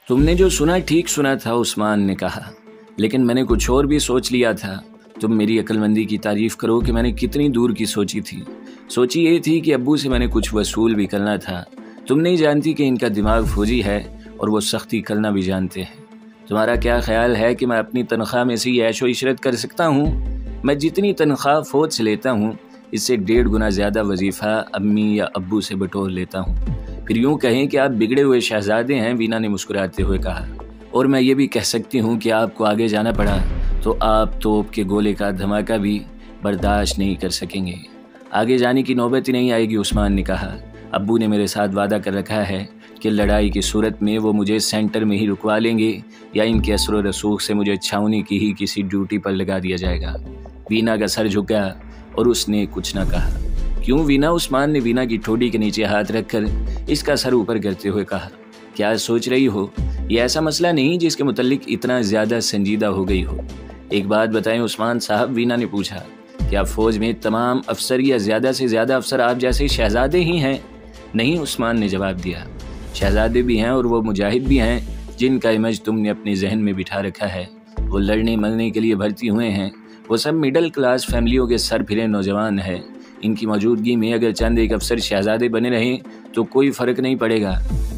तुमने जो सुना ठीक सुना था, उस्मान ने कहा, लेकिन मैंने कुछ और भी सोच लिया था। तुम मेरी अक्लमंदी की तारीफ करो कि मैंने कितनी दूर की सोची थी। सोची ये थी कि अब्बू से मैंने कुछ वसूल भी करना था। तुम नहीं जानती कि इनका दिमाग फौजी है और वो सख्ती करना भी जानते हैं। तुम्हारा क्या ख्याल है कि मैं अपनी तनख्वाह में से ऐशो इशरत कर सकता हूँ? मैं जितनी तनख्वाह फौज से लेता हूँ इससे 1.5 गुना ज़्यादा वजीफ़ा अम्मी या अब्बू से बटोर लेता हूँ। फिर यूँ कहें कि आप बिगड़े हुए शहजादे हैं, वीना ने मुस्कुराते हुए कहा। और मैं ये भी कह सकती हूँ कि आपको आगे जाना पड़ा तो आप तोप के गोले का धमाका भी बर्दाश्त नहीं कर सकेंगे। आगे जाने की नौबत ही नहीं आएगी, उस्मान ने कहा। अब्बू ने मेरे साथ वादा कर रखा है कि लड़ाई की सूरत में वो मुझे सेंटर में ही रुकवा लेंगे या इनके असर व रसूख से मुझे छावनी की ही किसी ड्यूटी पर लगा दिया जाएगा। वीना का सर झुका और उसने कुछ न कहा। क्यों वीना? उस्मान ने वीना की ठोड़ी के नीचे हाथ रखकर इसका सर ऊपर करते हुए कहा। क्या सोच रही हो? ये ऐसा मसला नहीं जिसके मुतल्लिक इतना ज़्यादा संजीदा हो गई हो। एक बात बताएं उस्मान साहब, वीना ने पूछा, क्या फ़ौज में तमाम अफसर या ज़्यादा से ज़्यादा अफसर आप जैसे शहजादे ही हैं? नहीं, उस्मान ने जवाब दिया। शहजादे भी हैं और वो मुजाहिद भी हैं जिनका इमेज तुमने अपने जहन में बिठा रखा है। वो लड़ने मरने के लिए भर्ती हुए हैं। वो सब मिडिल क्लास फैमिलियों के सर फिरे नौजवान हैं। इनकी मौजूदगी में अगर चंद एक अफसर शहजादे बने रहें तो कोई फ़र्क नहीं पड़ेगा।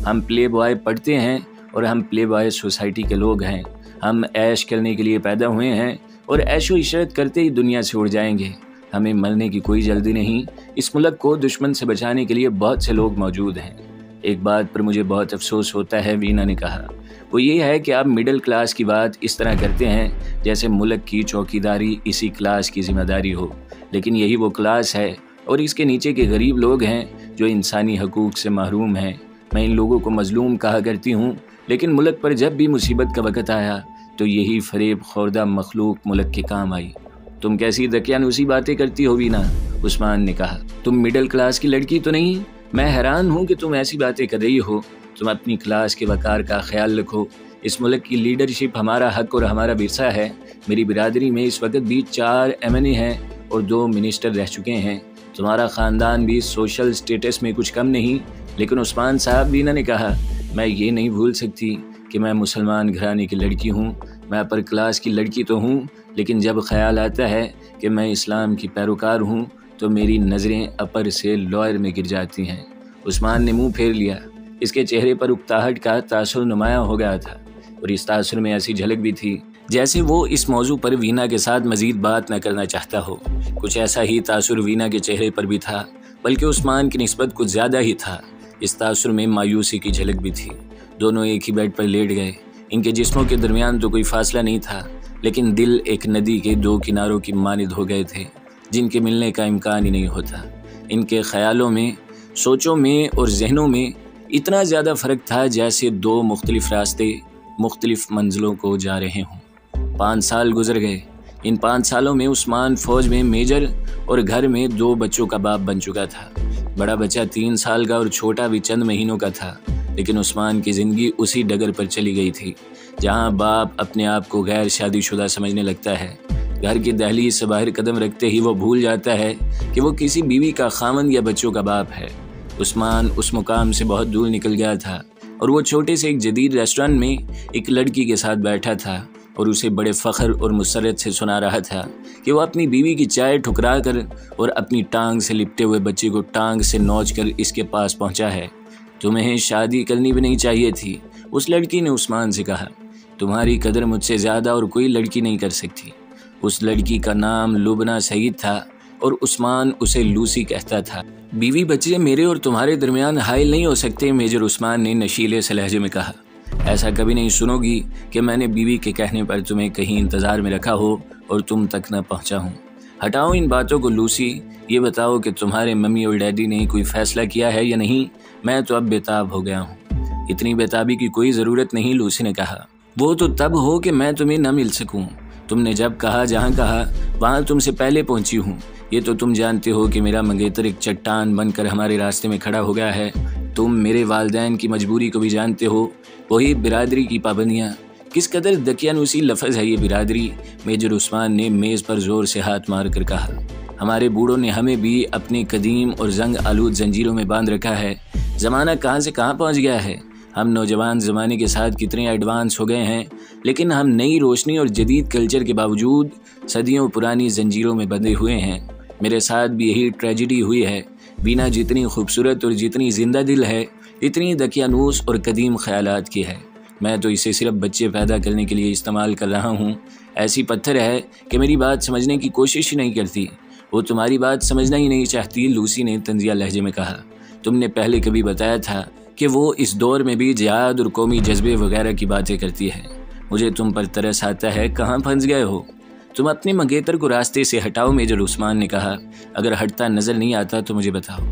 हम प्ले बॉय पढ़ते हैं और हम प्ले बॉय सोसाइटी के लोग हैं। हम ऐश करने के लिए पैदा हुए हैं और ऐशो इशरत करते ही दुनिया से उड़ जाएंगे। हमें मरने की कोई जल्दी नहीं। इस मुल्क को दुश्मन से बचाने के लिए बहुत से लोग मौजूद हैं। एक बात पर मुझे बहुत अफसोस होता है, वीना ने कहा। वो ये है कि आप मिडिल क्लास की बात इस तरह करते हैं जैसे मुल्क की चौकीदारी इसी क्लास की जिम्मेदारी हो। लेकिन यही वो क्लास है और इसके नीचे के गरीब लोग हैं जो इंसानी हकूक़ से महरूम हैं। मैं इन लोगों को मजलूम कहा करती हूँ, लेकिन मुल्क पर जब भी मुसीबत का वक़्त आया तो यही फरेब खोरदा मखलूक मुल्क के काम आई। तुम कैसी दकियानूसी बातें करती हो वीना? उस्मान ने कहा। तुम मिडिल क्लास की लड़की तो नहीं? मैं हैरान हूँ कि तुम ऐसी बातें कर रही हो। तुम अपनी क्लास के वक़ार का ख्याल रखो। इस मुल्क की लीडरशिप हमारा हक और हमारा विरसा है। मेरी बिरादरी में इस वक्त भी 4 MNA हैं और 2 मिनिस्टर रह चुके हैं। तुम्हारा ख़ानदान भी सोशल स्टेटस में कुछ कम नहीं। लेकिन उस्मान साहब, वीना ने कहा, मैं ये नहीं भूल सकती कि मैं मुसलमान घराने की लड़की हूँ। मैं अपर क्लास की लड़की तो हूँ, लेकिन जब ख्याल आता है कि मैं इस्लाम की पैरोकार हूँ तो मेरी नज़रें अपर से लॉयर में गिर जाती हैं। उस्मान ने मुंह फेर लिया। इसके चेहरे पर उकताहट का तासुर नुमायाँ हो गया था और इस तासुर में ऐसी झलक भी थी जैसे वो इस मौजू पर वीना के साथ मज़ीद बात न करना चाहता हो। कुछ ऐसा ही तासुर वीना के चेहरे पर भी था, बल्कि उस्मान की निस्बत कुछ ज़्यादा ही था। इस तासुर में मायूसी की झलक भी थी। दोनों एक ही बेड पर लेट गए। इनके जिस्मों के दरमियान तो कोई फासला नहीं था, लेकिन दिल एक नदी के 2 किनारों की मानिद हो गए थे जिनके मिलने का इम्कान ही नहीं होता। इनके ख्यालों में, सोचों में और जहनों में इतना ज़्यादा फ़र्क था जैसे 2 मुख्तलिफ रास्ते मुख्तलिफ मंजिलों को जा रहे हों। 5 साल गुजर गए। इन 5 सालों में उस्मान फ़ौज में मेजर और घर में 2 बच्चों का बाप बन चुका था। बड़ा बच्चा 3 साल का और छोटा भी चंद महीनों का था। लेकिन उस्मान की ज़िंदगी उसी डगर पर चली गई थी जहाँ बाप अपने आप को गैर शादीशुदा समझने लगता है। घर की दहलीज से बाहर कदम रखते ही वो भूल जाता है कि वो किसी बीवी का खामन या बच्चों का बाप है। उस्मान उस मुकाम से बहुत दूर निकल गया था और वो छोटे से एक जदीद रेस्टोरेंट में एक लड़की के साथ बैठा था और उसे बड़े फ़ख्र और मुसरत से सुना रहा था कि वो अपनी बीवी की चाय ठुकरा कर और अपनी टांग से लिपटे हुए बच्चे को टांग से नोच कर इसके पास पहुंचा है। तुम्हें शादी करनी भी नहीं चाहिए थी, उस लड़की ने उस्मान से कहा। तुम्हारी कदर मुझसे ज़्यादा और कोई लड़की नहीं कर सकती। उस लड़की का नाम लुबना सईद था और उस्मान उसे लूसी कहता था। बीवी बच्चे मेरे और तुम्हारे दरमियान हाइल नहीं हो सकते, मेजर उस्मान ने नशीले से लहजे में कहा। ऐसा कभी नहीं सुनोगी कि मैंने बीवी के कहने पर तुम्हें कहीं इंतज़ार में रखा हो और तुम तक न पहुंचा हूं। हटाओ इन बातों को लूसी। ये बताओ कि तुम्हारे मम्मी और डैडी ने कोई फ़ैसला किया है या नहीं? मैं तो अब बेताब हो गया हूँ। इतनी बेताबी की कोई ज़रूरत नहीं, लूसी ने कहा। वो तो तब हो कि मैं तुम्हें न मिल सकूँ। तुमने जब कहा, जहाँ कहा, वहाँ तुमसे पहले पहुँची हूँ। ये तो तुम जानते हो कि मेरा मंगेतर एक चट्टान बनकर हमारे रास्ते में खड़ा हो गया है। तुम मेरे वालिदैन की मजबूरी को भी जानते हो, वही बिरादरी की पाबंदियाँ। किस कदर दकियानूसी लफ्ज़ है ये बिरादरी, मेजर उस्मान ने मेज़ पर ज़ोर से हाथ मार कर कहा। हमारे बूढ़ों ने हमें भी अपनी कदीम और जंग आलूद जंजीरों में बांध रखा है। ज़माना कहाँ से कहाँ पहुँच गया है। हम नौजवान ज़माने के साथ कितने एडवांस हो गए हैं, लेकिन हम नई रोशनी और जदीद कल्चर के बावजूद सदियों पुरानी जंजीरों में बंधे हुए हैं। मेरे साथ भी यही ट्रेजिडी हुई है। वीना जितनी खूबसूरत और जितनी जिंदा दिल है, इतनी दकियानूस और कदीम ख्यालात की है। मैं तो इसे सिर्फ बच्चे पैदा करने के लिए इस्तेमाल कर रहा हूँ। ऐसी पत्थर है कि मेरी बात समझने की कोशिश ही नहीं करती। वो तुम्हारी बात समझना ही नहीं चाहती, लूसी ने तंजिया लहजे में कहा। तुमने पहले कभी बताया था कि वो इस दौर में भी जिहाद और कौमी जज्बे वगैरह की बातें करती है। मुझे तुम पर तरस आता है, कहाँ फंस गए हो? तुम अपने मंगेतर को रास्ते से हटाओ, मेजर उस्मान ने कहा। अगर हटता नज़र नहीं आता तो मुझे बताओ।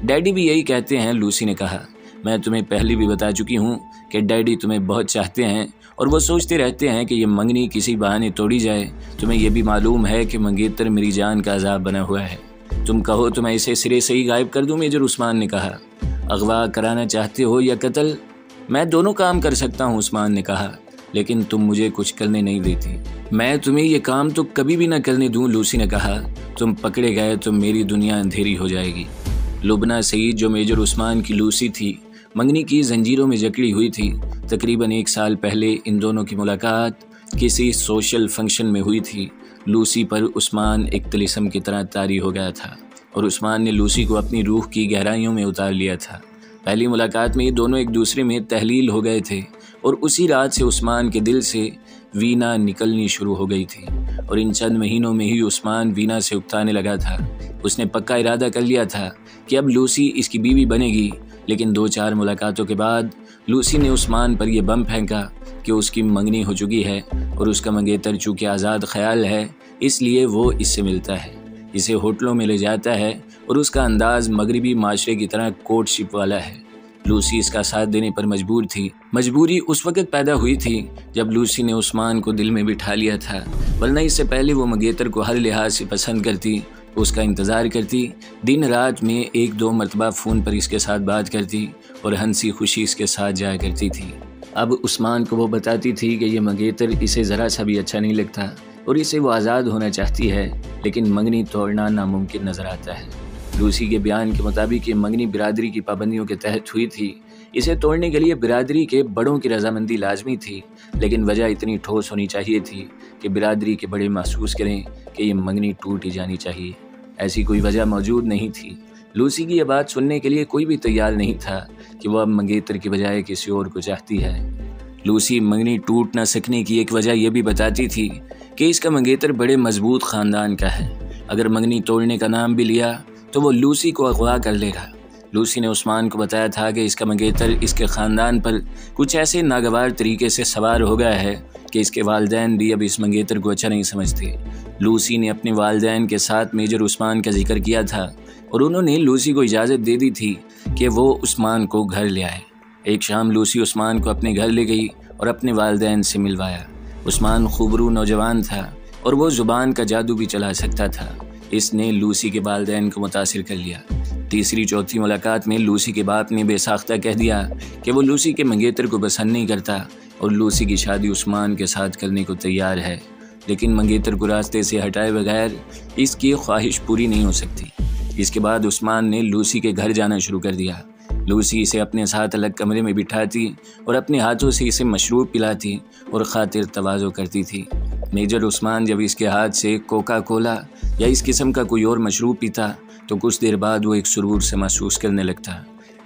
डैडी भी यही कहते हैं, लूसी ने कहा। मैं तुम्हें पहले भी बता चुकी हूँ कि डैडी तुम्हें बहुत चाहते हैं और वो सोचते रहते हैं कि ये मंगनी किसी बहाने तोड़ी जाए। तुम्हें यह भी मालूम है कि मंगेतर मेरी जान का अजाब बना हुआ है। तुम कहो तो मैं इसे सिरे से ही गायब कर दूँ, मेजर उस्मान ने कहा। अगवा कराना चाहते हो या कत्ल? मैं दोनों काम कर सकता हूँ, उस्मान ने कहा, लेकिन तुम मुझे कुछ करने नहीं देती। मैं तुम्हें ये काम तो कभी भी न करने दूँ, लूसी ने कहा। तुम पकड़े गए तो मेरी दुनिया अंधेरी हो जाएगी। लुबना सईद, जो मेजर उस्मान की लूसी थी, मंगनी की जंजीरों में जकड़ी हुई थी। तकरीबन 1 साल पहले इन दोनों की मुलाकात किसी सोशल फंक्शन में हुई थी। लूसी पर उस्मान एक तिलिस्म की तरह तारी हो गया था और उस्मान ने लूसी को अपनी रूह की गहराइयों में उतार लिया था। पहली मुलाकात में ये दोनों एक दूसरे में तहलील हो गए थे और उसी रात से उस्मान के दिल से वीना निकलनी शुरू हो गई थी और इन चंद महीनों में ही उस्मान वीना से उकताने लगा था। उसने पक्का इरादा कर लिया था कि अब लूसी इसकी बीवी बनेगी, लेकिन 2-4 मुलाकातों के बाद लूसी ने उस्मान पर यह बम फेंका कि उसकी मंगनी हो चुकी है और उसका मंगेतर चूँकि आज़ाद ख्याल है, इसलिए वो इससे मिलता है, इसे होटलों में ले जाता है और उसका अंदाज मगरिबी माशरे की तरह कोर्टशिप वाला है। लूसी इसका साथ देने पर मजबूर थी। मजबूरी उस वक़्त पैदा हुई थी जब लूसी ने उस्मान को दिल में बिठा लिया था, वरना इससे पहले वो मंगेतर को हर लिहाज से पसंद करती, उसका इंतज़ार करती, दिन रात में 1-2 मरतबा फ़ोन पर इसके साथ बात करती और हंसी खुशी इसके साथ जाया करती थी। अब उस्मान को वो बताती थी कि ये मंगेतर इसे ज़रा सा भी अच्छा नहीं लगता और इसे वो आज़ाद होना चाहती है, लेकिन मंगनी तोड़ना नामुमकिन नज़र आता है। लूसी के बयान के मुताबिक ये मंगनी बिरादरी की पाबंदियों के तहत हुई थी। इसे तोड़ने के लिए बिरादरी के बड़ों की रजामंदी लाजमी थी, लेकिन वजह इतनी ठोस होनी चाहिए थी कि बिरादरी के बड़े महसूस करें कि ये मंगनी टूट ही जानी चाहिए। ऐसी कोई वजह मौजूद नहीं थी। लूसी की यह बात सुनने के लिए कोई भी तैयार नहीं था कि वह अब मंगेतर की बजाय किसी और को चाहती है। लूसी मंगनी टूट न सकने की एक वजह यह भी बताती थी कि इसका मंगेतर बड़े मजबूत ख़ानदान का है। अगर मंगनी तोड़ने का नाम भी लिया तो वो लूसी को अगवा कर लेगा। लूसी ने उस्मान को बताया था कि इसका मंगेतर इसके ख़ानदान पर कुछ ऐसे नागवार तरीके से सवार हो गया है कि इसके वालिदैन भी अब इस मंगेतर को अच्छा नहीं समझते। लूसी ने अपने वालिदैन के साथ मेजर उस्मान का जिक्र किया था और उन्होंने लूसी को इजाज़त दे दी थी कि वो उस्मान को घर ले आए। एक शाम लूसी उस्मान को अपने घर ले गई और अपने वालिदैन से मिलवाया। उस्मान खूबरू नौजवान था और वो ज़ुबान का जादू भी चला सकता था। इसने लूसी के वालिदैन को मुतासिर कर लिया। तीसरी-चौथी मुलाकात में लूसी के बाप ने बेसाख्ता कह दिया कि वो लूसी के मंगेतर को पसंद नहीं करता और लूसी की शादी उस्मान के साथ करने को तैयार है, लेकिन मंगेतर को रास्ते से हटाए बगैर इसकी ख्वाहिश पूरी नहीं हो सकती। इसके बाद उस्मान ने लूसी के घर जाना शुरू कर दिया। लूसी इसे अपने साथ अलग कमरे में बिठाती और अपने हाथों से इसे मशरूब पिलाती और खातिर तवाज़ो करती थी। मेजर उस्मान जब इसके हाथ से कोका कोला या इस किस्म का कोई और मशरूब पीता तो कुछ देर बाद वो एक सुरूर से महसूस करने लगता।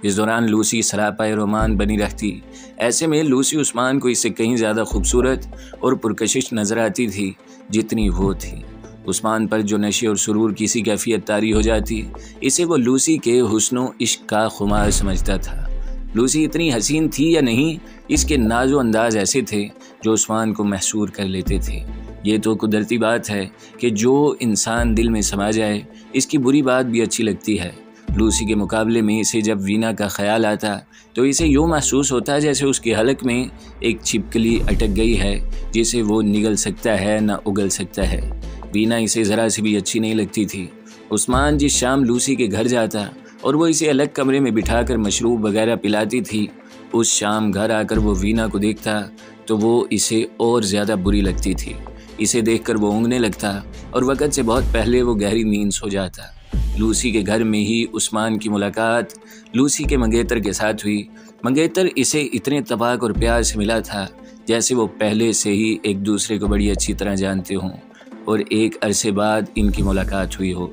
इस दौरान लूसी सरापाए रोमान बनी रहती। ऐसे में लूसी उस्मान को इससे कहीं ज़्यादा खूबसूरत और पुरकशिश नज़र आती थी जितनी वो थी। उस्मान पर जो नशे और सुरूर की सी कैफियत तारी हो जाती, इसे वो लूसी के हुस्नो इश्क का खुमार समझता था। लूसी इतनी हसीन थी या नहीं, इसके नाजो अंदाज ऐसे थे जो उस्मान को महसूर कर लेते थे। ये तो कुदरती बात है कि जो इंसान दिल में समा जाए, इसकी बुरी बात भी अच्छी लगती है। लूसी के मुकाबले में इसे जब वीना का ख्याल आता तो इसे यूँ महसूस होता जैसे उसके हलक में एक छिपकली अटक गई है जिसे वो निगल सकता है ना उगल सकता है। वीना इसे ज़रा सी भी अच्छी नहीं लगती थी। उस्मान जिस शाम लूसी के घर जाता और वो इसे अलग कमरे में बिठाकर मशरूब वगैरह पिलाती थी, उस शाम घर आकर वो वीना को देखता तो वो इसे और ज़्यादा बुरी लगती थी। इसे देखकर वो ऊँघने लगता और वक़्त से बहुत पहले वो गहरी नींद सो जाता। लूसी के घर में ही उस्मान की मुलाकात लूसी के मंगेतर के साथ हुई। मंगेतर इसे इतने तबाक और प्यार से मिला था जैसे वो पहले से ही एक दूसरे को बड़ी अच्छी तरह जानते हों और एक अरसे बाद इनकी मुलाकात हुई हो।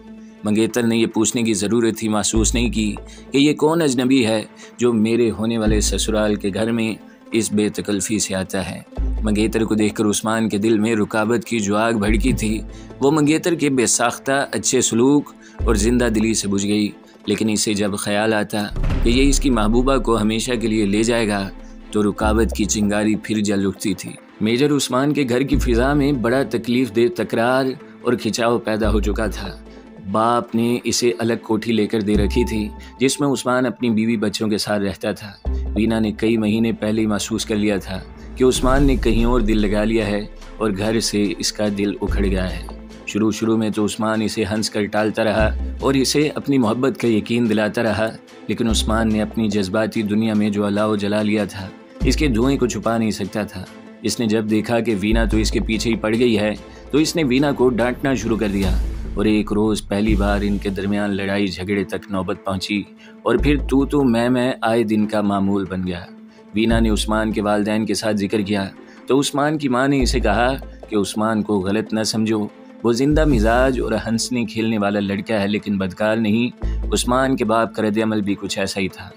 मंगेतर ने यह पूछने की ज़रूरत ही महसूस नहीं की कि ये कौन अजनबी है जो मेरे होने वाले ससुराल के घर में इस बेतकल्फ़ी से आता है। मंगेतर को देखकर उस्मान के दिल में रुकावट की जो आग भड़की थी वो मंगेतर के बेसाख्ता अच्छे सलूक और ज़िंदा दिली से बुझ गई। लेकिन इसे जब ख्याल आता कि ये इसकी महबूबा को हमेशा के लिए ले जाएगा तो रुकावट की चिंगारी फिर जल उठती थी। मेजर उस्मान के घर की फ़िज़ा में बड़ा तकलीफ दे तकरार और खिंचाव पैदा हो चुका था। बाप ने इसे अलग कोठी लेकर दे रखी थी जिसमें उस्मान अपनी बीवी बच्चों के साथ रहता था। वीना ने कई महीने पहले ही महसूस कर लिया था कि उस्मान ने कहीं और दिल लगा लिया है और घर से इसका दिल उखड़ गया है। शुरू में तो उस्मान इसे हंस कर टालता रहा और इसे अपनी मोहब्बत का यकीन दिलाता रहा, लेकिन उस्मान ने अपनी जज्बाती दुनिया में जो अलाव जला लिया था इसके धुएं को छुपा नहीं सकता था। इसने जब देखा कि वीना तो इसके पीछे ही पड़ गई है तो इसने वीना को डांटना शुरू कर दिया और एक रोज़ पहली बार इनके दरमियान लड़ाई झगड़े तक नौबत पहुंची और फिर तू मैं आए दिन का मामूल बन गया। वीना ने उस्मान के वालिदैन के साथ जिक्र किया तो उस्मान की माँ ने इसे कहा कि उस्मान को गलत न समझो, वो जिंदा मिजाज और हंसने खेलने वाला लड़का है लेकिन बदकार नहीं। उस्मान के बाप का रद्द-ए-अमल भी कुछ ऐसा ही था।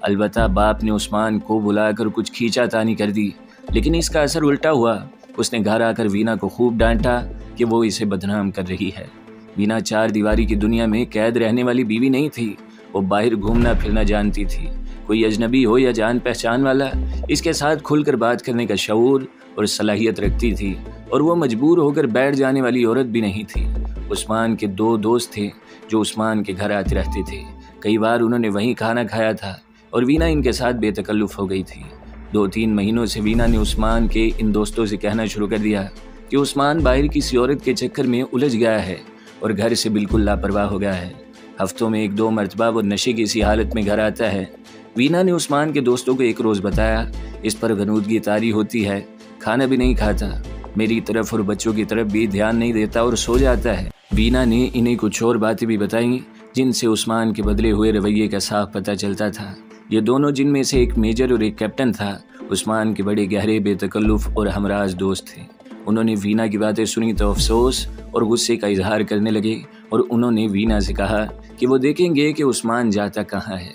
अलबत्ता बाप ने उस्मान को बुलाकर कुछ खींचातानी कर दी, लेकिन इसका असर उल्टा हुआ। उसने घर आकर वीना को खूब डांटा कि वो इसे बदनाम कर रही है। वीना चार दीवारी की दुनिया में कैद रहने वाली बीवी नहीं थी, वो बाहर घूमना फिरना जानती थी। कोई अजनबी हो या जान पहचान वाला, इसके साथ खुलकर बात करने का शऊर और सलाहियत रखती थी और वो मजबूर होकर बैठ जाने वाली औरत भी नहीं थी। उस्मान के दो दोस्त थे जो उस्मान के घर आते रहते थे। कई बार उन्होंने वहीं खाना खाया था और वीना इनके साथ बेतकल्लुफ़ हो गई थी। 2-3 महीनों से वीना ने उस्मान के इन दोस्तों से कहना शुरू कर दिया कि उस्मान बाहर किसी औरत के चक्कर में उलझ गया है और घर से बिल्कुल लापरवाह हो गया है। हफ्तों में 1-2 मरतबा वो नशे की सी हालत में घर आता है। वीना ने उस्मान के दोस्तों को एक रोज़ बताया, इस पर गनूदगी तारी होती है, खाना भी नहीं खाता, मेरी तरफ और बच्चों की तरफ भी ध्यान नहीं देता और सो जाता है। वीना ने इन्हें कुछ और बातें भी बताईं जिनसे उस्मान के बदले हुए रवैये का साफ पता चलता था। ये दोनों, जिनमें से एक मेजर और एक कैप्टन था, उस्मान के बड़े गहरे बेतकल्लुफ़ और हमराज दोस्त थे। उन्होंने वीना की बातें सुनी तो अफसोस और गुस्से का इजहार करने लगे और उन्होंने वीना से कहा कि वो देखेंगे कि उस्मान जाता कहाँ है।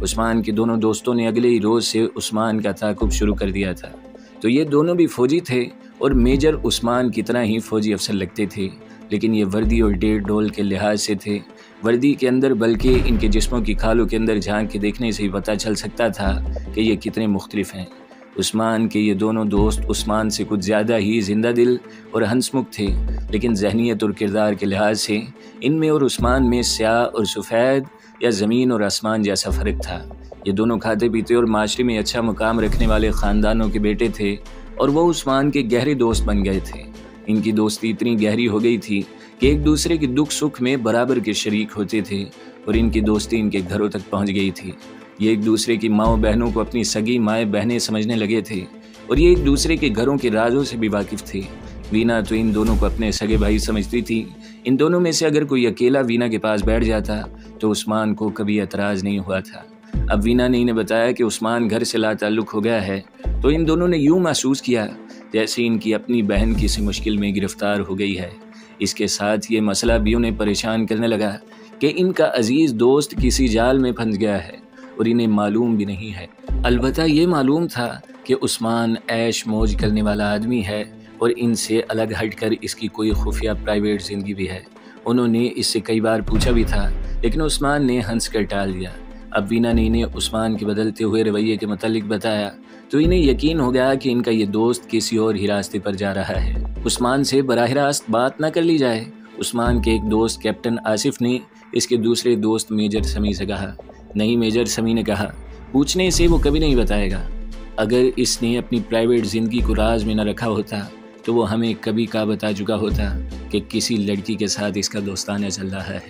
उस्मान के दोनों दोस्तों ने अगले ही रोज़ से उस्मान का ताक़ुब शुरू कर दिया था। तो ये दोनों भी फ़ौजी थे और मेजर उस्मान की तरह ही फ़ौजी अफसर लगते थे, लेकिन ये वर्दी और डेढ़ डोल के लिहाज से थे। वर्दी के अंदर बल्कि इनके जिस्मों की खालों के अंदर झांक के देखने से ही पता चल सकता था कि ये कितने मुख्तलिफ हैं। उस्मान के ये दोनों दोस्त उस्मान से कुछ ज़्यादा ही जिंदा दिल और हंसमुख थे, लेकिन जहनीत और किरदार के लिहाज से इनमें और उस्मान में स्याह और सफ़ेद या ज़मीन और आसमान जैसा फ़र्क था। ये दोनों खाते पीते और माशरे में अच्छा मुकाम रखने वाले ख़ानदानों के बेटे थे और वो उस्मान के गहरे दोस्त बन गए थे। इनकी दोस्ती इतनी गहरी हो गई थी कि एक दूसरे के दुख सुख में बराबर के शरीक होते थे और इनकी दोस्ती इनके घरों तक पहुंच गई थी। ये एक दूसरे की माओ बहनों को अपनी सगी माएँ बहनें समझने लगे थे और ये एक दूसरे के घरों के राजों से भी वाकिफ़ थे। वीना तो इन दोनों को अपने सगे भाई समझती थी। इन दोनों में से अगर कोई अकेला वीना के पास बैठ जाता तो उस्मान को कभी एतराज़ नहीं हुआ था। अब वीना ने इन्हें बताया कि उस्मान घर से लाताल्लुक़ हो गया है तो इन दोनों ने यूँ महसूस किया जैसे इनकी अपनी बहन किसी मुश्किल में गिरफ्तार हो गई है। इसके साथ ये मसला भी उन्हें परेशान करने लगा कि इनका अजीज़ दोस्त किसी जाल में फंस गया है और इन्हें मालूम भी नहीं है। अलबत्ता ये मालूम था कि उस्मान ऐश मौज करने वाला आदमी है और इनसे अलग हटकर इसकी कोई खुफिया प्राइवेट ज़िंदगी भी है। उन्होंने इससे कई बार पूछा भी था, लेकिन उस्मान ने हंस कर टाल दिया। अब वीना ने इन्हें उस्मान के बदलते हुए रवैये के मुतालिक बताया तो इन्हें यकीन हो गया कि इनका ये दोस्त किसी और ही रास्ते पर जा रहा है। उस्मान से बराह रास्त बात न कर ली जाए। उस्मान के एक दोस्त कैप्टन आसिफ ने इसके दूसरे दोस्त मेजर समी से कहा। नहीं, मेजर समी ने कहा, पूछने से वो कभी नहीं बताएगा। अगर इसने अपनी प्राइवेट ज़िंदगी को राज में न रखा होता तो वो हमें कभी का बता चुका होता कि किसी लड़की के साथ इसका दोस्ताना चल रहा है।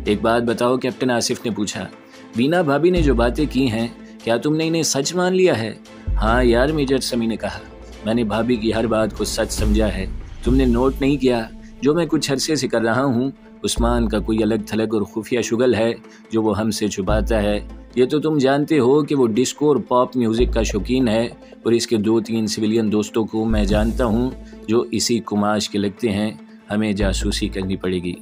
एक बात बताओ, कैप्टन आसिफ ने पूछा, वीना भाभी ने जो बातें की हैं क्या तुमने इन्हें सच मान लिया है? हाँ यार, मेजर समी ने कहा, मैंने भाभी की हर बात को सच समझा है। तुमने नोट नहीं किया जो मैं कुछ अरसे से कर रहा हूँ? उस्मान का कोई अलग थलग और खुफिया शुगल है जो वो हमसे छुपाता है। ये तो तुम जानते हो कि वो डिस्को और पॉप म्यूज़िक का शौकीन है, और इसके 2-3 सिविलियन दोस्तों को मैं जानता हूँ जो इसी कुमाश के लगते हैं। हमें जासूसी करनी पड़ेगी।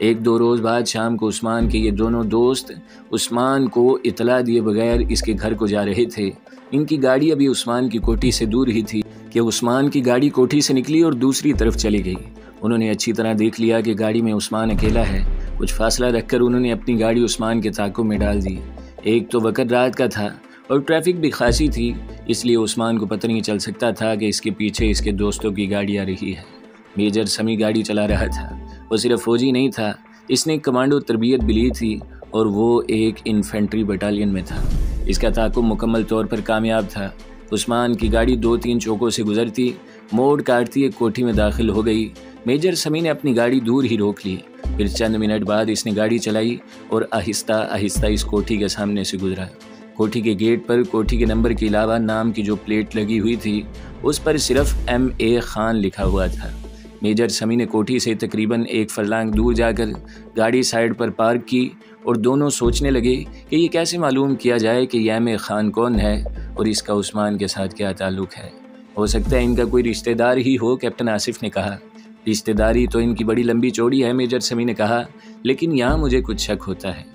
1-2 रोज़ बाद शाम को उस्मान के ये दोनों दोस्त उस्मान को इतला दिए बगैर इसके घर को जा रहे थे। इनकी गाड़ी अभी उस्मान की कोठी से दूर ही थी कि उस्मान की गाड़ी कोठी से निकली और दूसरी तरफ चली गई। उन्होंने अच्छी तरह देख लिया कि गाड़ी में उस्मान अकेला है। कुछ फासला रखकर उन्होंने अपनी गाड़ी उस्मान के ताक़ुब में डाल दी। एक तो वक़्त रात का था और ट्रैफिक भी खासी थी, इसलिए उस्मान को पता नहीं चल सकता था कि इसके पीछे इसके दोस्तों की गाड़ी आ रही है। मेजर समी गाड़ी चला रहा था। वो सिर्फ फौजी नहीं था, इसने कमांडो तरबियत भी ली थी और वो एक इन्फेंट्री बटालियन में था। इसका ताक़ुब मुकम्मल तौर पर कामयाब था। उस्मान की गाड़ी 2-3 चौकों से गुजरती, मोड़ काटती एक कोठी में दाखिल हो गई। मेजर समी ने अपनी गाड़ी दूर ही रोक ली। फिर चंद मिनट बाद इसने गाड़ी चलाई और आहिस्ता आहिस्ता इस कोठी के सामने से गुजरा। कोठी के गेट पर कोठी के नंबर के अलावा नाम की जो प्लेट लगी हुई थी उस पर सिर्फ M.A. खान लिखा हुआ था। मेजर समी ने कोठी से तकरीबन 1 फरलांग दूर जाकर गाड़ी साइड पर पार्क की और दोनों सोचने लगे कि ये कैसे मालूम किया जाए कि M.A. खान कौन है और इसका उस्मान के साथ क्या ताल्लुक़ है। हो सकता है इनका कोई रिश्तेदार ही हो, कैप्टन आसिफ ने कहा। रिश्तेदारी तो इनकी बड़ी लंबी चौड़ी है, मेजर समी ने कहा, लेकिन यहाँ मुझे कुछ शक होता है।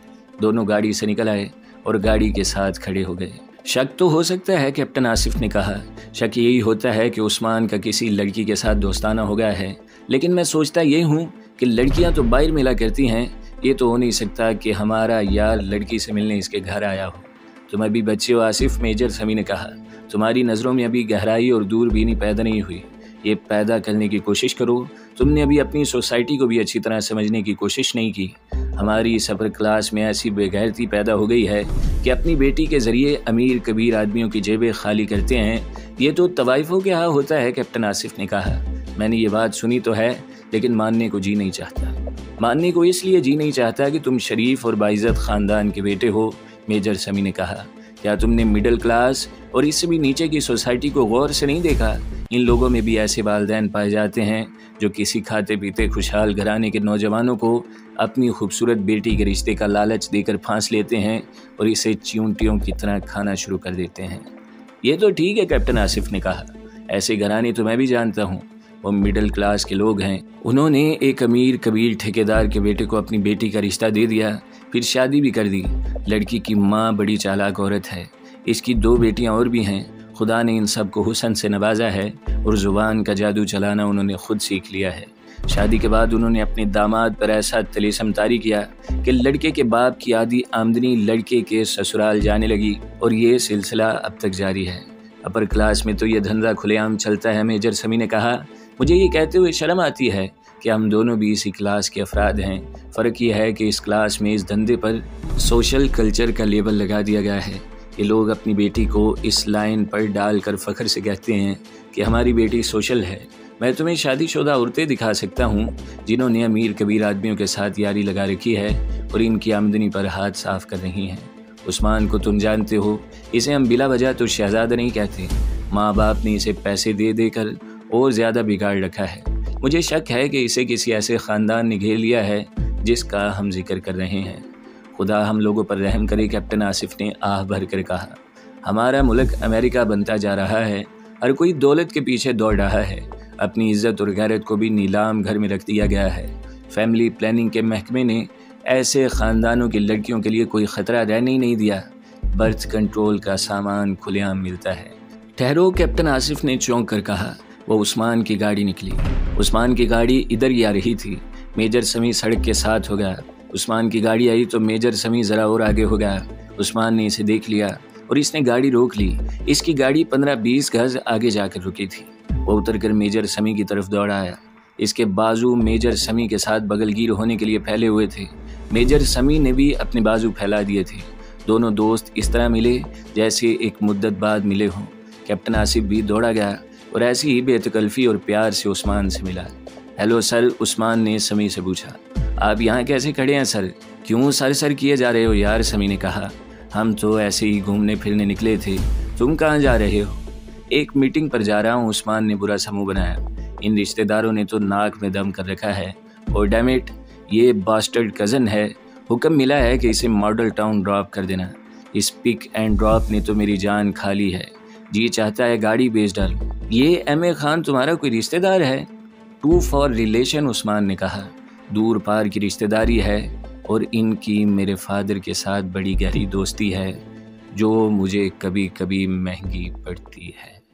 दोनों गाड़ी से निकल आए और गाड़ी के साथ खड़े हो गए। शक तो हो सकता है, कैप्टन आसिफ ने कहा। शक यही होता है कि उस्मान का किसी लड़की के साथ दोस्ताना हो गया है, लेकिन मैं सोचता ये हूँ कि लड़कियाँ तो बाहर मिला करती हैं। ये तो हो नहीं सकता कि हमारा यार लड़की से मिलने इसके घर आया हो। तुम अभी बच्चे हो आसिफ, मेजर समी ने कहा। तुम्हारी नज़रों में अभी गहराई और दूरबीनी पैदा नहीं हुई। ये पैदा करने की कोशिश करो। तुमने अभी अपनी सोसाइटी को भी अच्छी तरह समझने की कोशिश नहीं की। हमारी इस अपर क्लास में ऐसी बेगैरती पैदा हो गई है कि अपनी बेटी के ज़रिए अमीर कबीर आदमियों की जेबें खाली करते हैं। ये तो तवाइफ़ों के यहाँ होता है, कैप्टन आसिफ ने कहा। मैंने ये बात सुनी तो है, लेकिन मानने को जी नहीं चाहता। मानने को इसलिए जी नहीं चाहता कि तुम शरीफ और बाइज़्ज़त ख़ानदान के बेटे हो, मेजर समी ने कहा। क्या तुमने मिडिल क्लास और इससे भी नीचे की सोसाइटी को गौर से नहीं देखा? इन लोगों में भी ऐसे वालिदैन पाए जाते हैं जो किसी खाते पीते खुशहाल घराने के नौजवानों को अपनी खूबसूरत बेटी के रिश्ते का लालच देकर फांस लेते हैं और इसे चींटियों की तरह खाना शुरू कर देते हैं। ये तो ठीक है, कैप्टन आसिफ ने कहा। ऐसे घराने तो मैं भी जानता हूँ। वो मिडिल क्लास के लोग हैं। उन्होंने एक अमीर कबीर ठेकेदार के बेटे को अपनी बेटी का रिश्ता दे दिया, फिर शादी भी कर दी। लड़की की माँ बड़ी चालाक औरत है। इसकी 2 बेटियाँ और भी हैं। खुदा ने इन सब को हुस्न से नवाजा है और ज़ुबान का जादू चलाना उन्होंने खुद सीख लिया है। शादी के बाद उन्होंने अपने दामाद पर ऐसा तलीसम तारी किया कि लड़के के बाप की आधी आमदनी लड़के के ससुराल जाने लगी और ये सिलसिला अब तक जारी है। अपर क्लास में तो ये धंधा खुलेआम चलता है, मेजर समी ने कहा। मुझे ये कहते हुए शर्म आती है कि हम दोनों भी इसी क्लास के अफराद हैं। फ़र्क यह है कि इस क्लास में इस धंधे पर सोशल कल्चर का लेबल लगा दिया गया है। ये लोग अपनी बेटी को इस लाइन पर डालकर फ़ख्र से कहते हैं कि हमारी बेटी सोशल है। मैं तुम्हें शादीशुदा औरतें दिखा सकता हूँ जिन्होंने अमीर कबीर आदमियों के साथ यारी लगा रखी है और इनकी आमदनी पर हाथ साफ कर रही हैं। उस्मान को तुम जानते हो, इसे हम बिला वजह तो शहजादा नहीं कहते। माँ बाप ने इसे पैसे दे देकर और ज़्यादा बिगाड़ रखा है। मुझे शक है कि इसे किसी ऐसे ख़ानदान ने घेर लिया है जिसका हम जिक्र कर रहे हैं। खुदा हम लोगों पर रहम करे, कैप्टन आसिफ ने आह भर कर कहा। हमारा मुल्क अमेरिका बनता जा रहा है। हर कोई दौलत के पीछे दौड़ रहा है। अपनी इज्जत और गैरत को भी नीलाम घर में रख दिया गया है। फैमिली प्लानिंग के महकमे ने ऐसे ख़ानदानों की लड़कियों के लिए कोई ख़तरा रहने ही नहीं दिया। बर्थ कंट्रोल का सामान खुलेआम मिलता है। ठहरो, कैप्टन आसिफ ने चौंक कर कहा। वो उस्मान की गाड़ी निकली। उस्मान की गाड़ी इधर ही आ रही थी। मेजर समी सड़क के साथ हो गया। उस्मान की गाड़ी आई तो मेजर समी ज़रा और आगे हो गया। उस्मान ने इसे देख लिया और इसने गाड़ी रोक ली। इसकी गाड़ी 15-20 गज आगे जाकर रुकी थी। वो उतरकर मेजर समी की तरफ दौड़ आया। इसके बाजू मेजर समी के साथ बगलगीर होने के लिए फैले हुए थे। मेजर समी ने भी अपने बाजू फैला दिए थे। दोनों दोस्त इस तरह मिले जैसे एक मुद्दत बाद मिले हों। कैप्टन आसिफ भी दौड़ा गया और ऐसी ही बेतकल्फ़ी और प्यार से उस्मान से मिला। हेलो सर, उस्मान ने समी से पूछा। आप यहाँ कैसे खड़े हैं सर? क्यों सर किए जा रहे हो यार? समी ने कहा। हम तो ऐसे ही घूमने फिरने निकले थे। तुम कहाँ जा रहे हो? एक मीटिंग पर जा रहा हूँ, उस्मान ने बुरा सा मुँह बनाया। इन रिश्तेदारों ने तो नाक में दम कर रखा है। और डैम इट, ये बास्टर्ड कज़न है। हुक्म मिला है कि इसे मॉडल टाउन ड्रॉप कर देना। इस पिक एंड ड्रॉप ने तो मेरी जान खाली है। जी चाहता है गाड़ी बेच डालूं। ये MA खान तुम्हारा कोई रिश्तेदार है? टू फॉर रिलेशन उस्मान ने कहा। दूर पार की रिश्तेदारी है और इनकी मेरे फादर के साथ बड़ी गहरी दोस्ती है जो मुझे कभी कभी महंगी पड़ती है।